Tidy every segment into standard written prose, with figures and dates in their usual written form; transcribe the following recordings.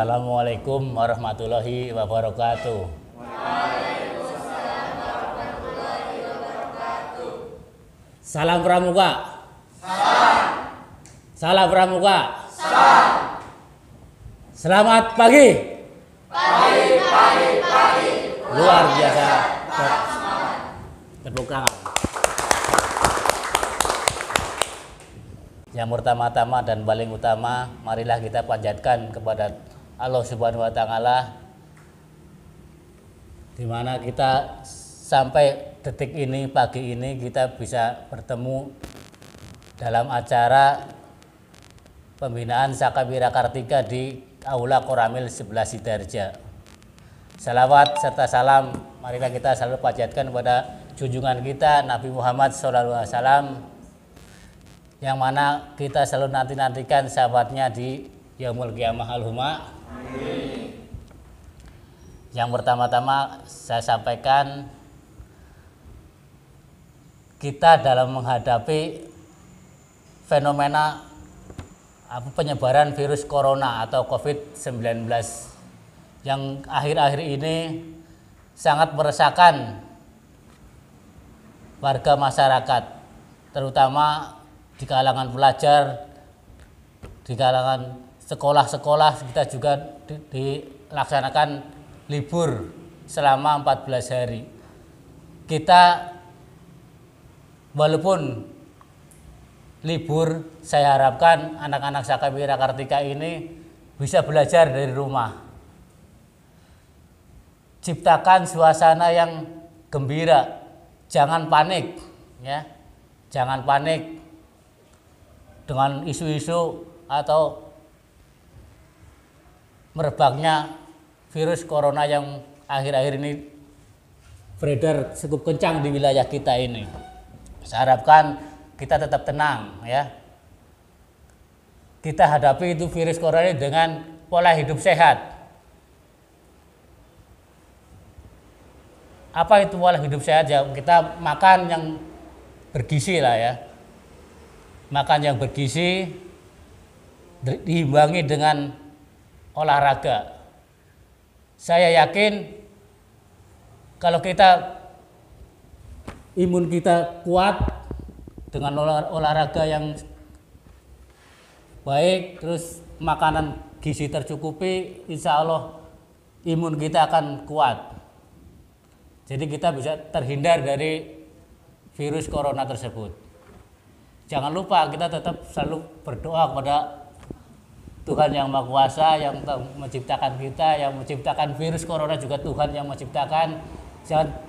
Assalamualaikum warahmatullahi wabarakatuh. Waalaikumsalam warahmatullahi wabarakatuh. Salam Pramuka. Salam. Salam Pramuka. Salam. Selamat pagi. Pagi. Luar biasa. Tepuk tangan. Yang pertama-tama dan paling utama, marilah kita panjatkan kepada Allah Subhanahu wa Ta'ala, di mana kita sampai detik ini, pagi ini kita bisa bertemu dalam acara pembinaan Sakabira Kartika di Aula Koramil 11 Sidarja. Salawat serta salam marilah kita selalu panjatkan kepada junjungan kita Nabi Muhammad SAW, yang mana kita selalu nantikan sahabatnya di Yaumul Qiyamah Al-Huma. Yang pertama-tama saya sampaikan, kita dalam menghadapi fenomena penyebaran virus corona atau COVID-19 yang akhir-akhir ini sangat meresahkan warga masyarakat, terutama di kalangan pelajar, di kalangan sekolah-sekolah. Kita juga dilaksanakan libur selama 14 hari. Kita walaupun libur, saya harapkan anak-anak Sakabira Kartika ini bisa belajar dari rumah. Ciptakan suasana yang gembira, jangan panik ya. Jangan panik dengan isu-isu atau merebaknya virus corona yang akhir-akhir ini beredar cukup kencang di wilayah kita ini. Saya harapkan kita tetap tenang ya. Kita hadapi itu virus corona ini dengan pola hidup sehat. Apa itu pola hidup sehat? Ya, kita makan yang bergizi lah ya. Makan yang bergizi diimbangi dengan olahraga. Saya yakin kalau kita imun kita kuat dengan olahraga yang baik, terus makanan gizi tercukupi, insya Allah imun kita akan kuat. Jadi kita bisa terhindar dari virus corona tersebut. Jangan lupa kita tetap selalu berdoa kepada Tuhan Yang Maha Kuasa yang menciptakan kita, yang menciptakan virus corona juga Tuhan yang menciptakan.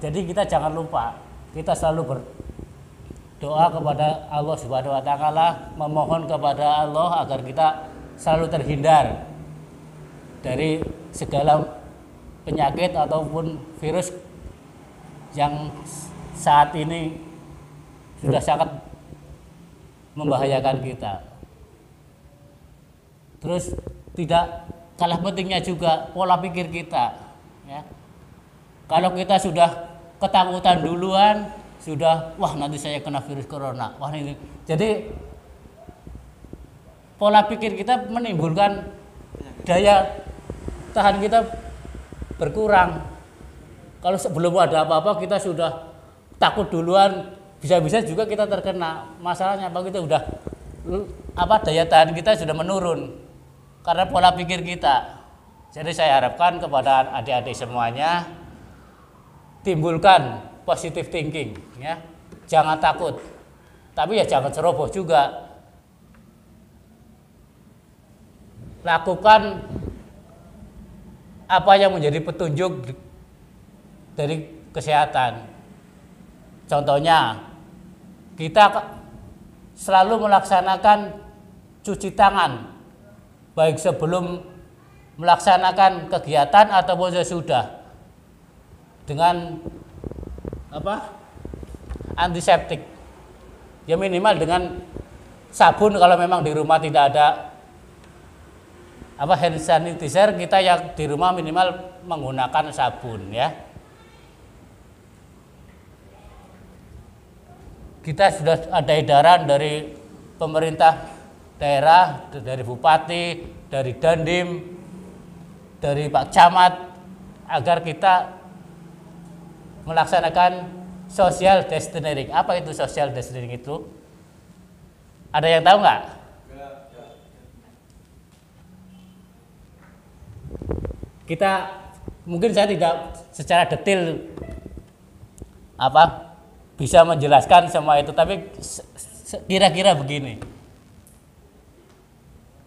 Jadi kita jangan lupa, kita selalu berdoa kepada Allah Subhanahu wa Ta'ala, memohon kepada Allah agar kita selalu terhindar dari segala penyakit ataupun virus yang saat ini sudah sangat membahayakan kita. Terus tidak kalah pentingnya juga pola pikir kita ya. Kalau kita sudah ketakutan duluan, sudah wah nanti saya kena virus corona, wah ini. Jadi pola pikir kita menimbulkan daya tahan kita berkurang. Kalau sebelum ada apa-apa kita sudah takut duluan, bisa-bisa juga kita terkena. Masalahnya apa, kita udah daya tahan kita sudah menurun karena pola pikir kita. Jadi saya harapkan kepada adik-adik semuanya, timbulkan positive thinking ya. Jangan takut. Tapi ya jangan ceroboh juga. Lakukan apa yang menjadi petunjuk dari kesehatan. Contohnya, kita selalu melaksanakan cuci tangan, baik sebelum melaksanakan kegiatan ataupun sesudah, dengan antiseptik. Ya minimal dengan sabun kalau memang di rumah tidak ada hand sanitizer, kita yang di rumah minimal menggunakan sabun ya. Kita sudah ada edaran dari pemerintah daerah, dari bupati, dari Dandim, dari Pak Camat agar kita melaksanakan social distancing. Apa itu social distancing itu? Ada yang tahu nggak? Kita mungkin saya tidak secara detail bisa menjelaskan semua itu, tapi kira-kira begini.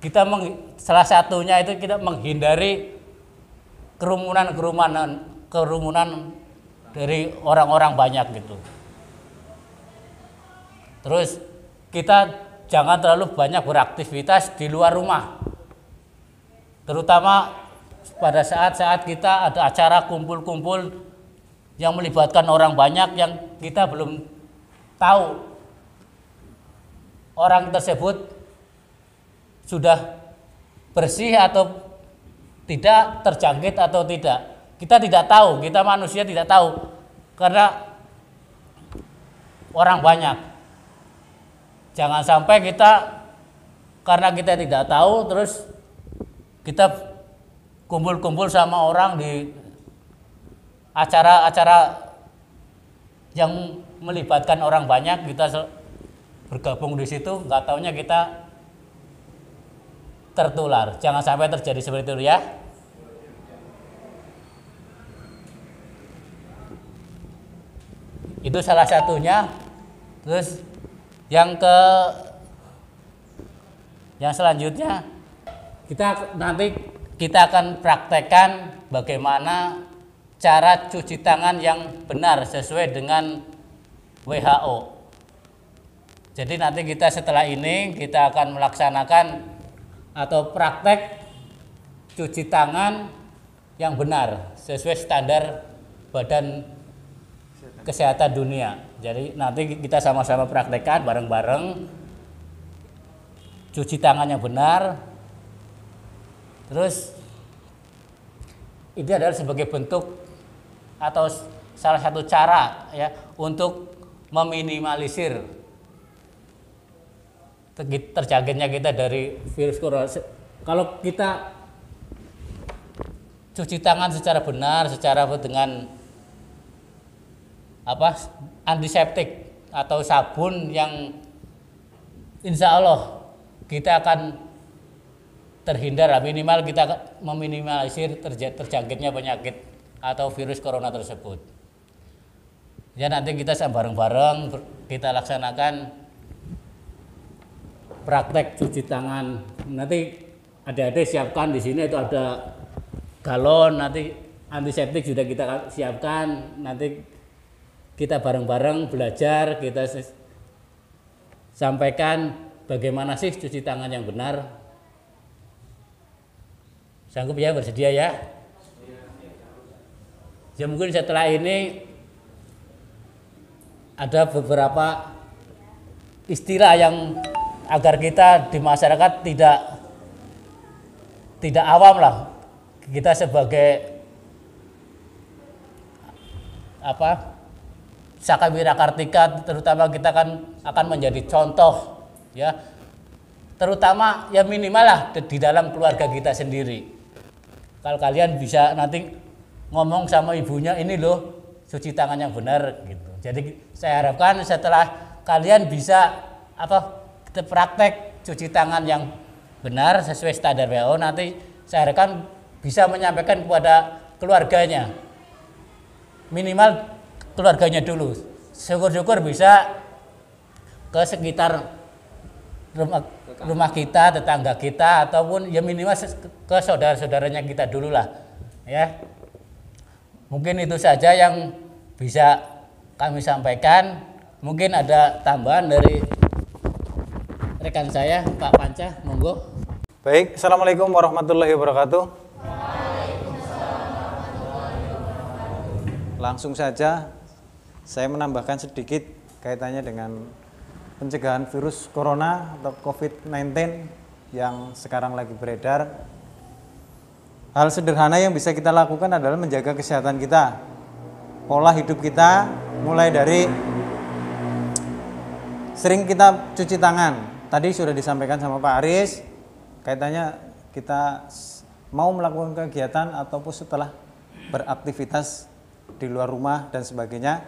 Kita salah satunya itu kita menghindari kerumunan dari orang-orang banyak gitu. Terus kita jangan terlalu banyak beraktivitas di luar rumah, terutama pada saat-saat kita ada acara kumpul-kumpul yang melibatkan orang banyak yang kita belum tahu orang tersebut sudah bersih atau tidak, terjangkit atau tidak. Kita tidak tahu, kita manusia tidak tahu karena orang banyak. Jangan sampai karena kita tidak tahu terus kita kumpul-kumpul sama orang di acara-acara yang melibatkan orang banyak, kita bergabung di situ, nggak taunya kita tertular. Jangan sampai terjadi seperti itu ya. Itu salah satunya. Terus yang selanjutnya kita akan praktekkan bagaimana cara cuci tangan yang benar sesuai dengan WHO. Jadi nanti setelah ini kita akan melaksanakan atau praktek cuci tangan yang benar sesuai standar Badan Kesehatan Dunia. Jadi nanti kita sama-sama praktekkan bareng-bareng cuci tangan yang benar. Terus ini adalah sebagai bentuk atau salah satu cara ya untuk meminimalisir terjangkitnya kita dari virus corona. Kalau kita cuci tangan secara benar, dengan antiseptik atau sabun yang insya Allah kita akan terhindar, minimal kita meminimalisir terjangkitnya penyakit atau virus corona tersebut. Ya nanti kita bareng-bareng kita laksanakan praktek cuci tangan. Nanti adik-adik siapkan di sini itu ada galon, nanti antiseptik sudah kita siapkan. Nanti kita bareng-bareng belajar, kita sampaikan bagaimana sih cuci tangan yang benar. Sanggup ya, bersedia ya? Ya mungkin setelah ini ada beberapa istilah yang agar kita di masyarakat tidak awam lah. Kita sebagai Saka Wira Kartika, terutama kita akan menjadi contoh ya, terutama ya minimal lah di dalam keluarga kita sendiri. Kalau kalian bisa nanti ngomong sama ibunya, ini loh cuci tangan yang benar gitu. Jadi saya harapkan setelah kalian bisa praktek cuci tangan yang benar sesuai standar WHO, nanti saya harapkan bisa menyampaikan kepada keluarganya, minimal keluarganya dulu. Syukur-syukur bisa ke sekitar rumah kita, tetangga kita, ataupun ya minimal ke saudara-saudaranya kita dulu lah ya. Mungkin itu saja yang bisa kami sampaikan. Mungkin ada tambahan dari rekan saya Pak Panca, monggo. Baik, Assalamualaikum warahmatullahi wabarakatuh. Langsung saja saya menambahkan sedikit kaitannya dengan pencegahan virus corona atau COVID-19 yang sekarang lagi beredar. Hal sederhana yang bisa kita lakukan adalah menjaga kesehatan kita, pola hidup kita, mulai dari sering kita cuci tangan. Tadi sudah disampaikan sama Pak Aris, kaitannya kita mau melakukan kegiatan ataupun setelah beraktivitas di luar rumah dan sebagainya,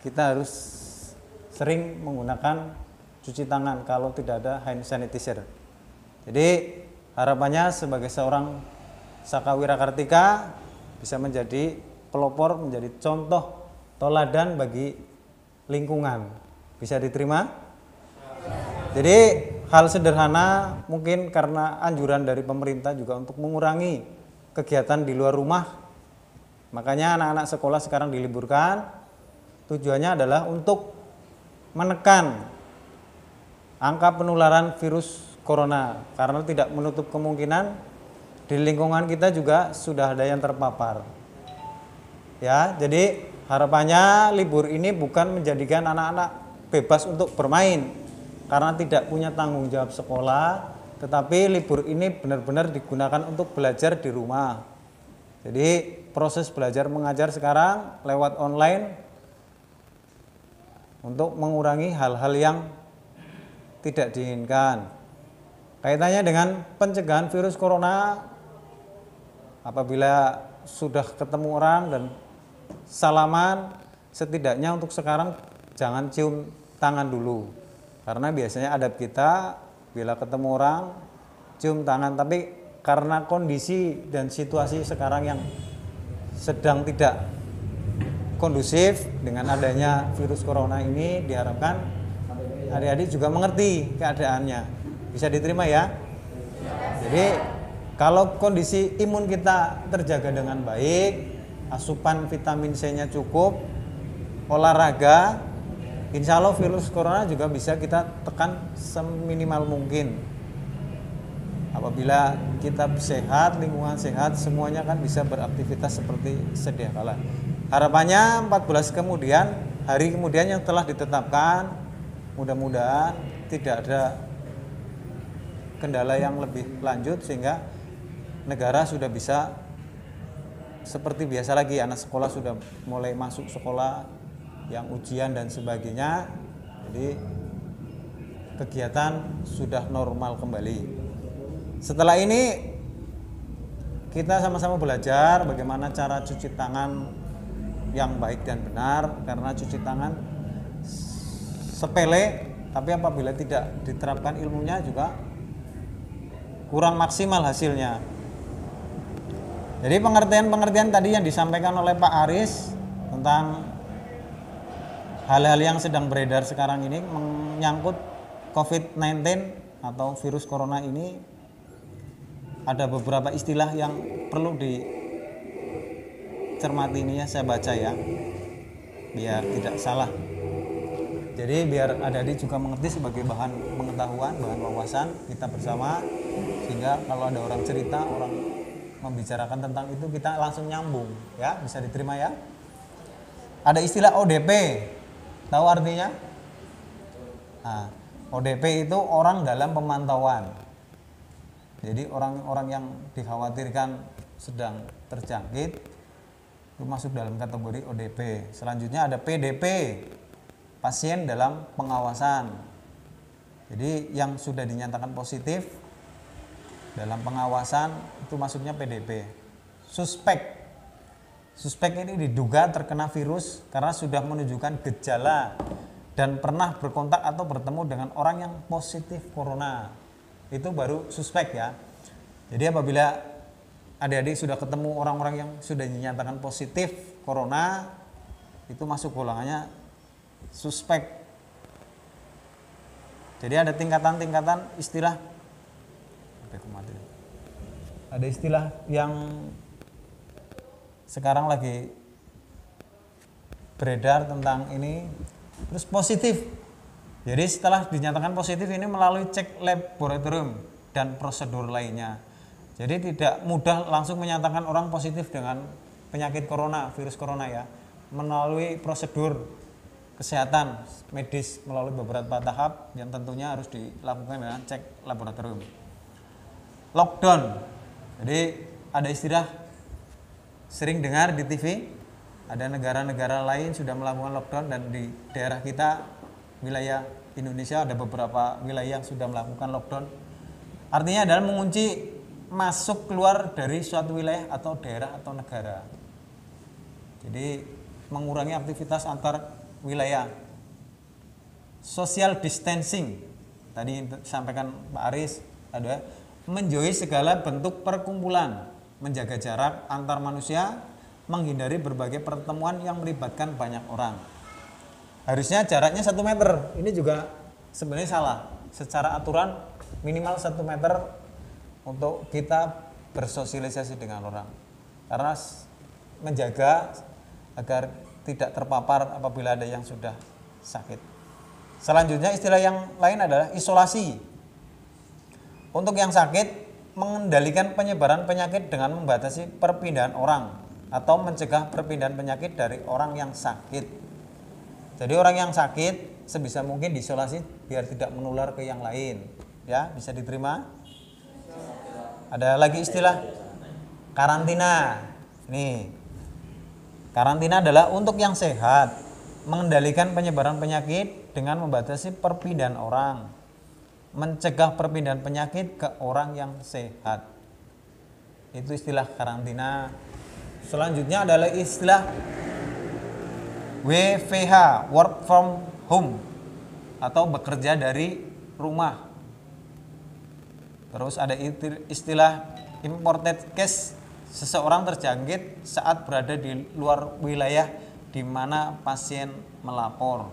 kita harus sering menggunakan cuci tangan kalau tidak ada hand sanitizer. Jadi harapannya sebagai seorang Saka Wira Kartika bisa menjadi pelopor, menjadi contoh teladan bagi lingkungan. Bisa diterima? Jadi hal sederhana mungkin karena anjuran dari pemerintah juga untuk mengurangi kegiatan di luar rumah. Makanya anak-anak sekolah sekarang diliburkan. Tujuannya adalah untuk menekan angka penularan virus corona, karena tidak menutup kemungkinan di lingkungan kita juga sudah ada yang terpapar. Ya, jadi harapannya libur ini bukan menjadikan anak-anak bebas untuk bermain karena tidak punya tanggung jawab sekolah, tetapi libur ini benar-benar digunakan untuk belajar di rumah. Jadi proses belajar mengajar sekarang lewat online untuk mengurangi hal-hal yang tidak diinginkan. Kaitannya dengan pencegahan virus corona, apabila sudah ketemu orang dan salaman, setidaknya untuk sekarang jangan cium tangan dulu. Karena biasanya adab kita bila ketemu orang cium tangan, tapi karena kondisi dan situasi sekarang yang sedang tidak kondusif dengan adanya virus corona ini, diharapkan adik-adik juga mengerti keadaannya. Bisa diterima ya? Jadi kalau kondisi imun kita terjaga dengan baik, asupan vitamin C-nya cukup, olahraga, insya Allah virus corona juga bisa kita tekan seminimal mungkin. Apabila kita sehat, lingkungan sehat, semuanya kan bisa beraktivitas seperti sedia kala. Harapannya 14 kemudian, hari kemudian yang telah ditetapkan, mudah-mudahan tidak ada kendala yang lebih lanjut sehingga negara sudah bisa seperti biasa lagi. Anak sekolah sudah mulai masuk sekolah yang ujian dan sebagainya. Jadi kegiatan sudah normal kembali. Setelah ini kita sama-sama belajar bagaimana cara cuci tangan yang baik dan benar, karena cuci tangan sepele tapi apabila tidak diterapkan ilmunya juga kurang maksimal hasilnya. Jadi pengertian-pengertian tadi yang disampaikan oleh Pak Aris tentang hal-hal yang sedang beredar sekarang ini menyangkut COVID-19 atau virus corona ini, ada beberapa istilah yang perlu dicermati ini ya, saya baca ya biar tidak salah. Jadi biar adik-adik juga mengerti sebagai bahan pengetahuan, bahan wawasan kita bersama, sehingga kalau ada orang cerita, orang membicarakan tentang itu kita langsung nyambung ya, bisa diterima ya. Ada istilah ODP, tahu artinya? Nah, ODP itu orang dalam pemantauan. Jadi orang-orang yang dikhawatirkan sedang terjangkit itu masuk dalam kategori ODP. Selanjutnya ada PDP, pasien dalam pengawasan. Jadi yang sudah dinyatakan positif dalam pengawasan itu masuknya PDP. Suspek ini diduga terkena virus karena sudah menunjukkan gejala dan pernah berkontak atau bertemu dengan orang yang positif corona. Itu baru suspek ya. Jadi apabila adik-adik sudah ketemu orang-orang yang sudah dinyatakan positif corona, itu masuk golongannya suspek. Jadi ada tingkatan-tingkatan istilah. Ada istilah yang sekarang lagi beredar tentang ini. Terus positif. Jadi setelah dinyatakan positif ini melalui cek laboratorium dan prosedur lainnya. Jadi tidak mudah langsung menyatakan orang positif dengan penyakit corona, virus corona ya. Melalui prosedur kesehatan medis melalui beberapa tahap yang tentunya harus dilakukan dengan cek laboratorium. Lockdown. Jadi ada istilah sering dengar di TV, ada negara-negara lain sudah melakukan lockdown dan di daerah kita, wilayah Indonesia ada beberapa wilayah yang sudah melakukan lockdown. Artinya adalah mengunci masuk keluar dari suatu wilayah atau daerah atau negara. Jadi mengurangi aktivitas antar wilayah. Social distancing, tadi disampaikan Pak Aris, ada menjauhi segala bentuk perkumpulan, menjaga jarak antar manusia, menghindari berbagai pertemuan yang melibatkan banyak orang. Harusnya jaraknya 1 meter, ini juga sebenarnya salah. Secara aturan minimal 1 meter untuk kita bersosialisasi dengan orang, karena menjaga agar tidak terpapar apabila ada yang sudah sakit. Selanjutnya istilah yang lain adalah isolasi. Untuk yang sakit, mengendalikan penyebaran penyakit dengan membatasi perpindahan orang atau mencegah perpindahan penyakit dari orang yang sakit. Jadi orang yang sakit sebisa mungkin diisolasi biar tidak menular ke yang lain. Ya, bisa diterima? Ada lagi istilah karantina. Nih, karantina adalah untuk yang sehat, mengendalikan penyebaran penyakit dengan membatasi perpindahan orang, mencegah perpindahan penyakit ke orang yang sehat. Itu istilah karantina. Selanjutnya adalah istilah WFH, work from home, atau bekerja dari rumah. Terus ada istilah imported case, seseorang terjangkit saat berada di luar wilayah di mana pasien melapor.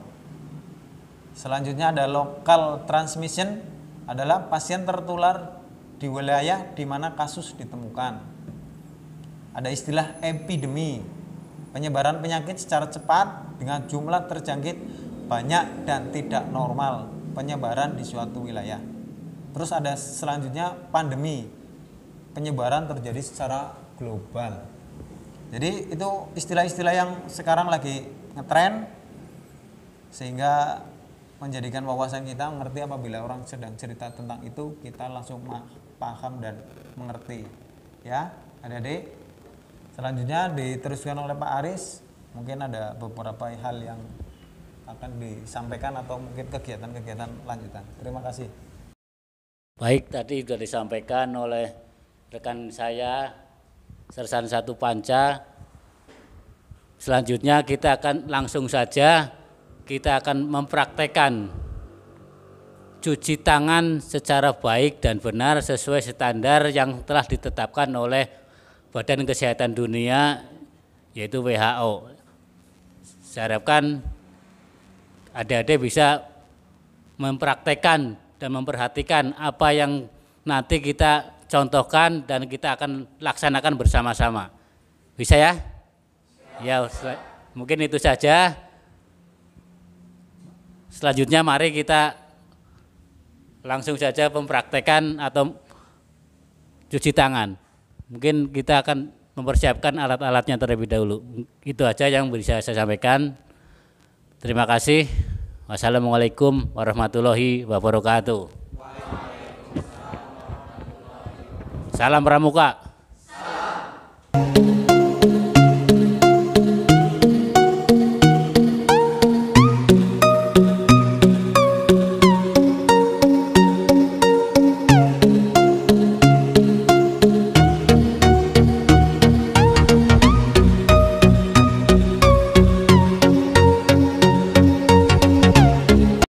Selanjutnya ada local transmission, adalah pasien tertular di wilayah di mana kasus ditemukan. Ada istilah epidemi, penyebaran penyakit secara cepat dengan jumlah terjangkit banyak dan tidak normal penyebaran di suatu wilayah. Terus ada selanjutnya pandemi, penyebaran terjadi secara global. Jadi itu istilah-istilah yang sekarang lagi ngetren, sehingga menjadikan wawasan kita mengerti apabila orang sedang cerita tentang itu, kita langsung paham dan mengerti. Ya, adik-adik. Selanjutnya diteruskan oleh Pak Aris, mungkin ada beberapa hal yang akan disampaikan atau mungkin kegiatan-kegiatan lanjutan. Terima kasih. Baik, tadi sudah disampaikan oleh rekan saya Sersan 1 Panca. Selanjutnya kita akan langsung saja mempraktekkan cuci tangan secara baik dan benar sesuai standar yang telah ditetapkan oleh Badan Kesehatan Dunia, yaitu WHO. Saya harapkan adik-adik bisa mempraktekkan dan memperhatikan apa yang nanti kita contohkan dan kita akan laksanakan bersama-sama. Bisa ya? Ya, mungkin itu saja. Selanjutnya mari kita langsung saja mempraktekkan atau cuci tangan. Mungkin kita akan mempersiapkan alat-alatnya terlebih dahulu. Itu aja yang bisa saya sampaikan. Terima kasih. Wassalamualaikum warahmatullahi wabarakatuh. Salam Pramuka.